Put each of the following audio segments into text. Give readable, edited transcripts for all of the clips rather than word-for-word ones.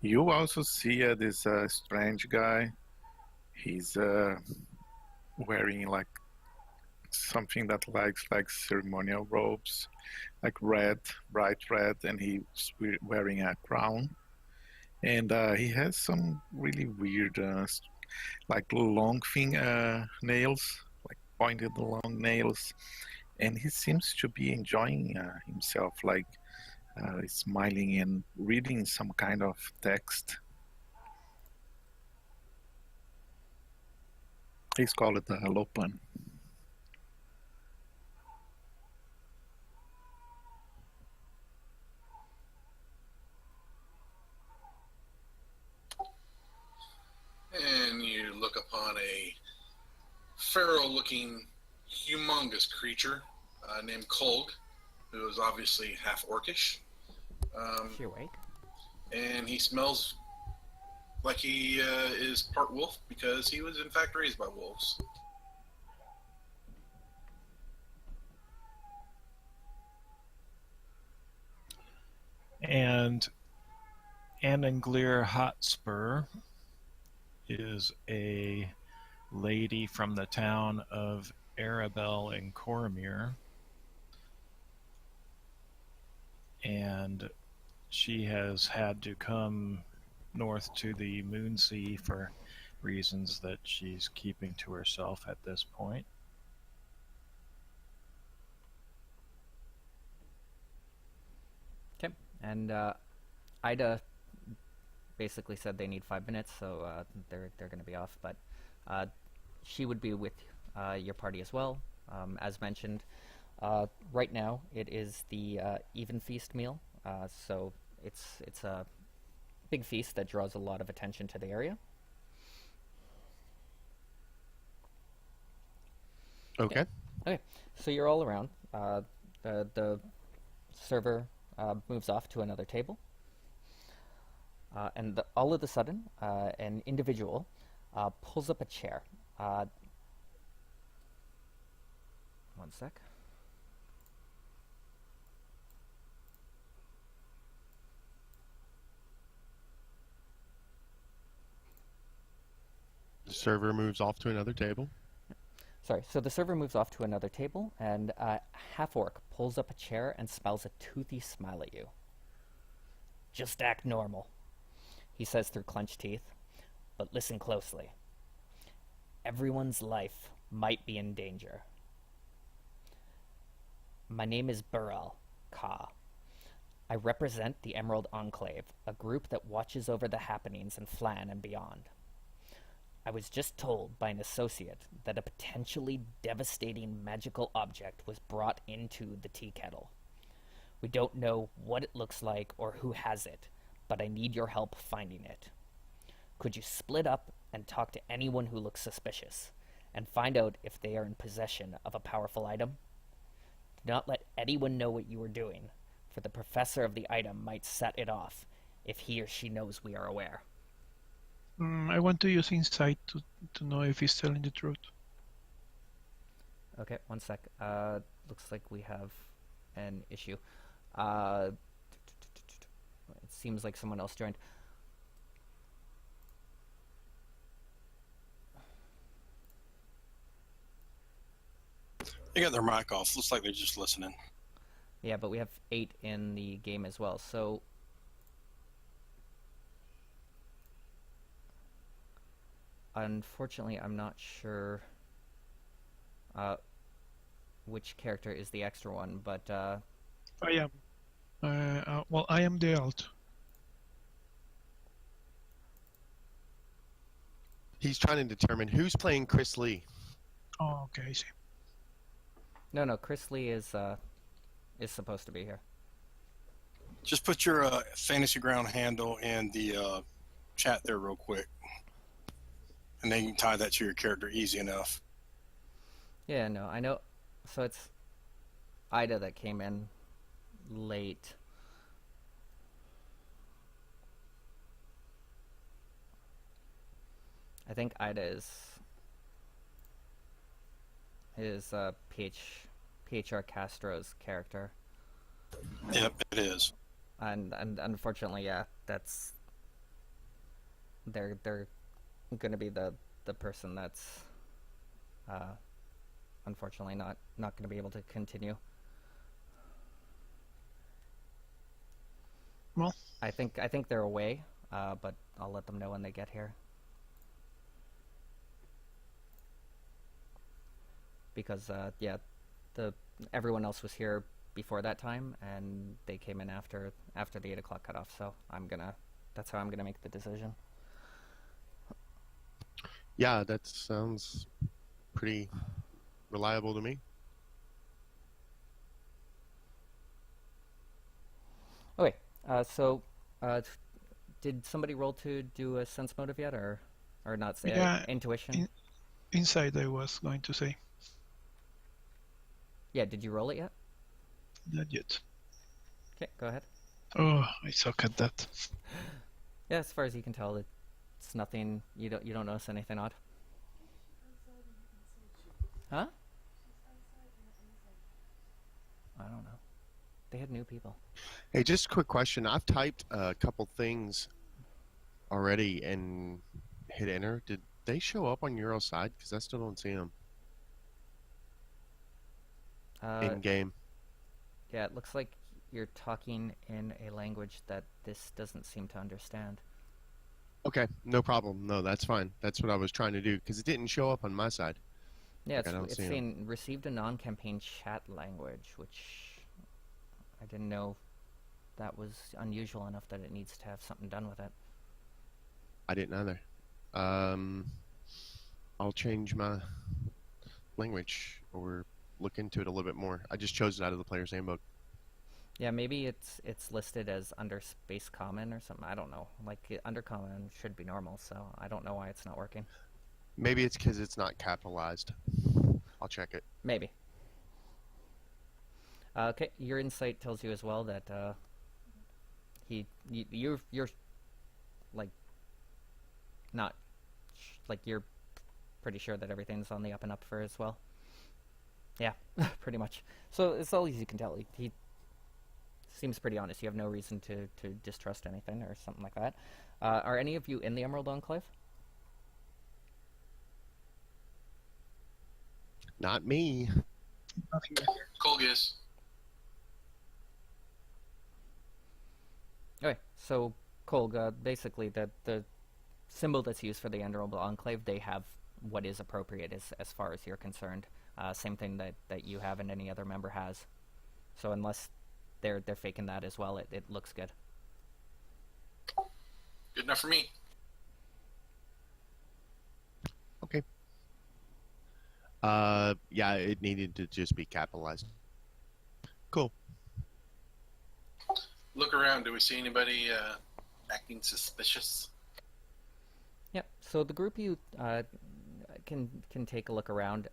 You also see this strange guy. He's wearing like something that looks like ceremonial robes, like red, bright red, and he's wearing a crown. And he has some really weird, like long nails, like pointed long nails. And he seems to be enjoying himself, like smiling and reading some kind of text. He's called Lopan. And you look upon a pharaoh-looking, humongous creature named Kolg, who is obviously half orcish. Is she awake? And he smells like he is part wolf because he was in fact raised by wolves. And Annanglir Hotspur is a lady from the town of Arabel in Coromir. And she has had to come north to the Moonsea for reasons that she's keeping to herself at this point. Okay, and Ida basically said they need 5 minutes, so they're going to be off. But she would be with your party as well, as mentioned. Right now, it is the even feast meal, so it's a big feast that draws a lot of attention to the area. Okay. Okay, so you're all around. The server moves off to another table. And all of a sudden, an individual pulls up a chair. One sec. The server moves off to another table. Sorry, so the server moves off to another table, and half-orc pulls up a chair and smiles a toothy smile at you. Just act normal, he says through clenched teeth, but listen closely. Everyone's life might be in danger. My name is Burrell Ka. I represent the Emerald Enclave, a group that watches over the happenings in Flan and beyond. I was just told by an associate that a potentially devastating magical object was brought into the tea kettle. We don't know what it looks like or who has it, but I need your help finding it. Could you split up and talk to anyone who looks suspicious, and find out if they are in possession of a powerful item? Do not let anyone know what you are doing, for the professor of the item might set it off if he or she knows we are aware. I want to use insight to know if he's telling the truth. Okay, one sec. Looks like we have an issue. It seems like someone else joined. They got their mic off. Looks like they're just listening. Yeah, but we have 8 in the game as well, so... Unfortunately, I'm not sure which character is the extra one, but... I am. Well, I am the alt. He's trying to determine who's playing Chris Lee. Oh, okay, I see. No, Chris Lee is supposed to be here. Just put your Fantasy Ground handle in the chat there real quick. And then you can tie that to your character easy enough. Yeah, no, I know. So it's Ida that came in late. I think Ida is PHR Castro's character. Yep, it is. And unfortunately, yeah, that's they're gonna be the person that's unfortunately not gonna be able to continue. Well, I think they're away, but I'll let them know when they get here. Because yeah, everyone else was here before that time, and they came in after the 8 o'clock cutoff. So that's how I'm gonna make the decision. Yeah, that sounds pretty reliable to me. Okay, so did somebody roll to do a sense motive yet, or not? Say yeah, intuition. inside I was going to say. Yeah, did you roll it yet? Not yet. Okay, go ahead. Oh, I suck at that. Yeah, as far as you can tell, it's nothing. You don't notice anything odd. Huh? I don't know. They had new people. Hey, just a quick question. I've typed a couple things already and hit enter. Did they show up on your side? Because I still don't see them in game. Yeah, it looks like you're talking in a language that this doesn't seem to understand. Okay, no problem. No, that's fine. That's what I was trying to do because it didn't show up on my side. Yeah, Like, I don't it's see 'em. saying received a non-campaign chat language, which I didn't know that was unusual enough that it needs to have something done with it. I didn't either. I'll change my language or look into it a little bit more. I just chose it out of the player's handbook. Yeah, maybe it's listed as under space common or something. I don't know. Like under common should be normal, so I don't know why it's not working. Maybe it's because it's not capitalized. I'll check it. Maybe. Okay, your insight tells you as well that you're like not like you're pretty sure that everything's on the up and up for as well. Yeah, pretty much. So it's all as you can tell. He seems pretty honest. You have no reason to distrust anything or something like that. Are any of you in the Emerald Enclave? Not me. Nothing. Colgus. Okay, so Kolga, basically the symbol that's used for the Emerald Enclave, they have what is appropriate as far as you're concerned. Same thing that you have and any other member has. So unless they're faking that as well, it looks good. Good enough for me. Okay. Yeah, it needed to just be capitalized. Cool. Look around. Do we see anybody acting suspicious? Yep. So the group you can take a look around.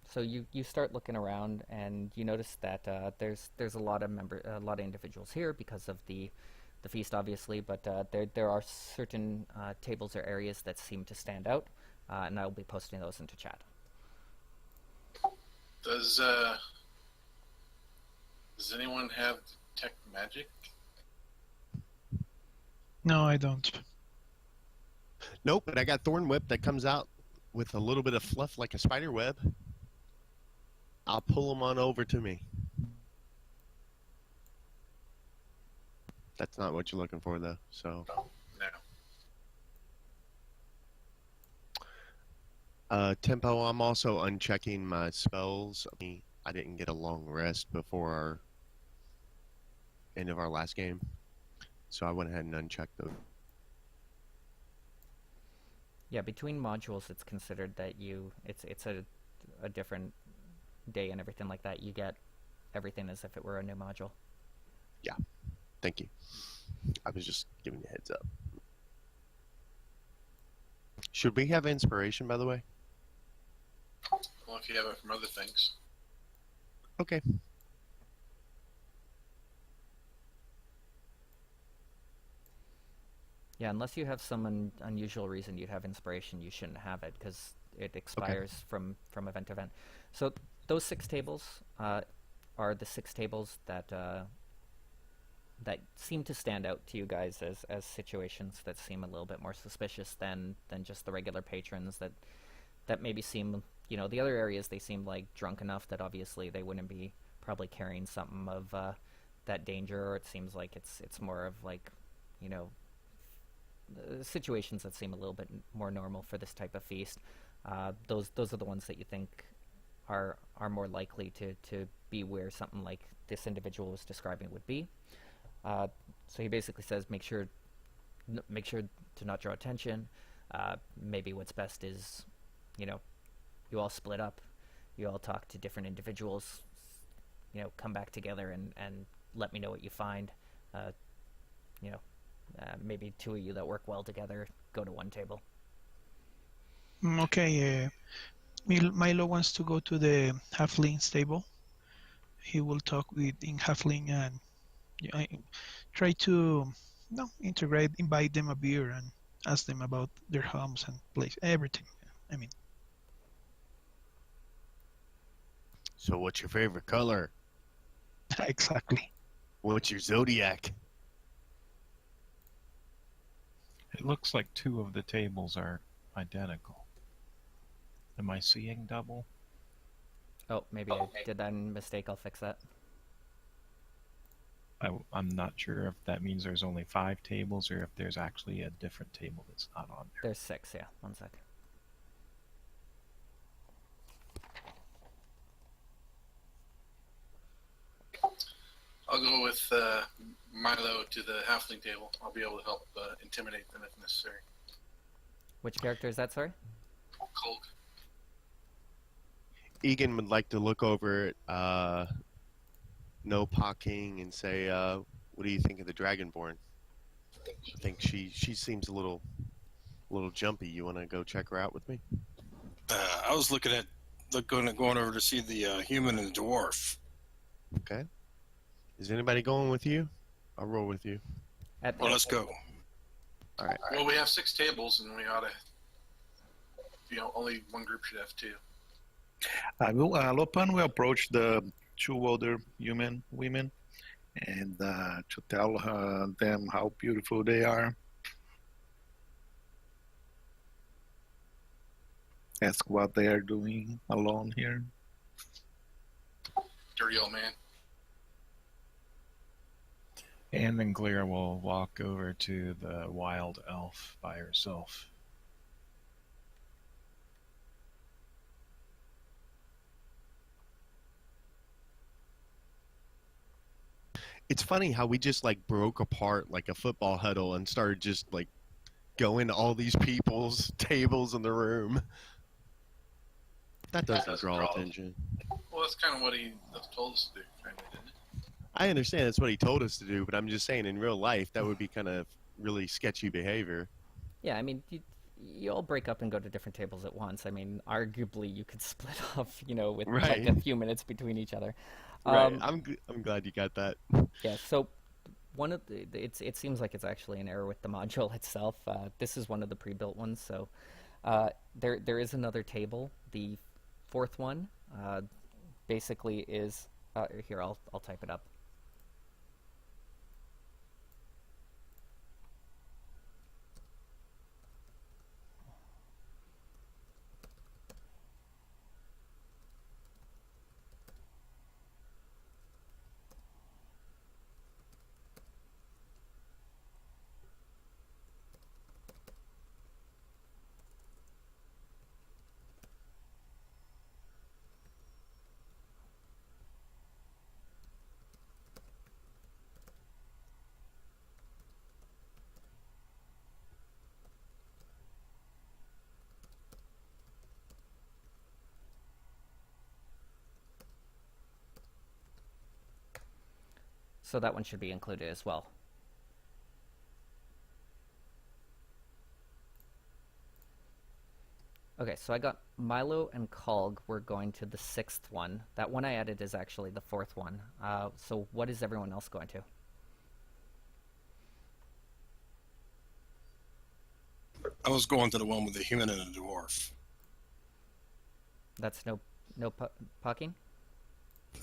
So you start looking around and you notice that there's a lot of individuals here because of the feast, obviously. But there are certain tables or areas that seem to stand out, and I'll be posting those into chat. Does anyone have detect magic? No, I don't. Nope, but I got Thorn Whip that comes out with a little bit of fluff like a spider web. I'll pull them on over to me. That's not what you're looking for, though. So, No. Tempo, I'm also unchecking my spells. I didn't get a long rest before our end of our last game, so I went ahead and unchecked those. Yeah, between modules, it's considered that it's a different day and everything like that. You get everything as if it were a new module. Yeah, thank you. I was just giving you a heads up. Should we have inspiration, by the way? Well, if you have it from other things. Okay. Yeah, unless you have some unusual reason you'd have inspiration, you shouldn't have it because it expires from event to event. So those 6 tables are the 6 tables that that seem to stand out to you guys as situations that seem a little bit more suspicious than just the regular patrons that maybe seem, the other areas they seem like drunk enough that obviously they wouldn't be probably carrying something of that danger, or it seems like it's more of like, situations that seem a little bit more normal for this type of feast. Those are the ones that you think are more likely to be where something like this individual was describing would be. So he basically says, make sure to not draw attention. Maybe what's best is, you all split up, you all talk to different individuals, come back together and let me know what you find. Maybe two of you that work well together go to one table. Okay, Milo wants to go to the halfling stable. He will talk in halfling and try to integrate, invite them a beer and ask them about their homes and place, everything. I mean, So, what's your favorite color? exactly. What's your zodiac? It looks like two of the tables are identical. Am I seeing double? Oh, maybe I did that in mistake. I'll fix that. I'm not sure if that means there's only 5 tables or if there's actually a different table that's not on there. There's 6, yeah. 1 sec. I'll go with Milo to the halfling table. I'll be able to help intimidate them if necessary. Which character is that, sorry? Cold. Egan would like to look over at No Pa King and say, what do you think of the Dragonborn? I think she seems a little jumpy. You want to go check her out with me? I was looking at going over to see the human and the dwarf. Okay. Is anybody going with you? I'll roll with you. Well, let's go. All right. Well, we have 6 tables, and we ought to, only one group should have 2. Lopan will approach the 2 older human women and to tell them how beautiful they are. Ask what they are doing alone here. Dirty old man. And then Glera will walk over to the wild elf by herself. It's funny how we just like broke apart like a football huddle and started just like going to all these people's tables in the room. That doesn't draw attention. Well, that's kind of what he told us to do, frankly, didn't it? I understand that's what he told us to do, but I'm just saying in real life that would be kind of really sketchy behavior. Yeah, I mean, you all break up and go to different tables at once. I mean, arguably you could split off, with like a few minutes between each other. Right. I'm glad you got that. Yeah. So one of it seems like it's actually an error with the module itself. This is one of the pre-built ones. So there is another table. The 4th one basically is here. I'll type it up. So that one should be included as well. Okay, so I got Milo and Kalg. We're going to the 6th one. That one I added is actually the 4th one. So what is everyone else going to? I was going to the one with the human and the dwarf. That's no parking?